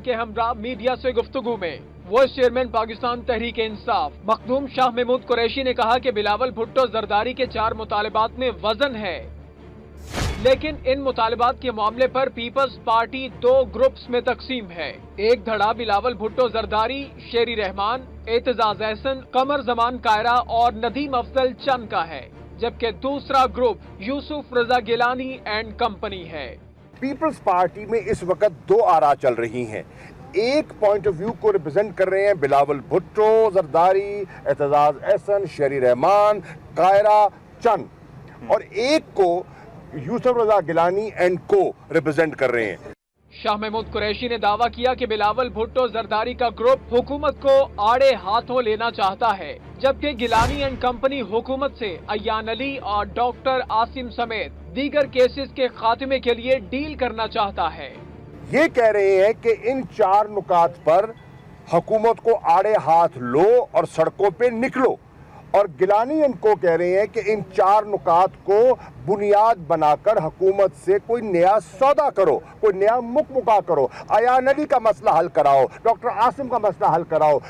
کے ہمراہ میڈیا سے گفتگو میں وائس چیئرمین پاکستان تحریک انصاف مخدوم شاہ محمود قریشی نے کہا کہ بلاول بھٹو زرداری کے 4 مطالبات میں وزن ہے، لیکن ان مطالبات کے معاملے پر پیپلز پارٹی 2 گروپس میں تقسیم ہے۔ ایک دھڑا بلاول بھٹو زرداری، شیری رحمان، اعتزاز احسن، قمر زمان کائرہ اور ندیم افضل چند کا ہے، جبکہ دوسرا group Yousuf Raza Gilani and company ہے۔ پیپلز پارٹی میں اس وقت 2 آرا چل رہی ہیں۔ ایک پوائنٹ آف ویو کو ریپرزینٹ کر رہے ہیں بلاول بھٹو زرداری، اعتزاز احسن، شیری رحمان، قائرہ چند، اور ایک کو یوسف رضا گیلانی اینڈ کو ریپرزینٹ کر رہے ہیں۔ شاہ محمود قریشی نے دعویٰ کیا کہ بلاول بھٹو زرداری کا گروپ حکومت کو آڑے ہاتھوں لینا چاہتا ہے، جبکہ گیلانی اینڈ کمپنی حکومت سے ایان علی اور ڈاکٹر عاصم سمیت دیگر کیسز کے خاتمے کے لیے ڈیل کرنا چاہتا ہے۔ یہ کہہ رہے ہیں کہ ان 4 نکات پر حکومت کو آڑے ہاتھ لو اور سڑکوں پہ نکلو، اور گیلانی ان کو کہہ رہے ہیں کہ ان 4 نکات کو بنیاد بنا کر حکومت سے کوئی نیا سودا کرو، کوئی نیا مکمکا کرو، ایان علی کا مسئلہ حل کراؤ، ڈاکٹر عاصم کا مسئلہ حل کراؤ۔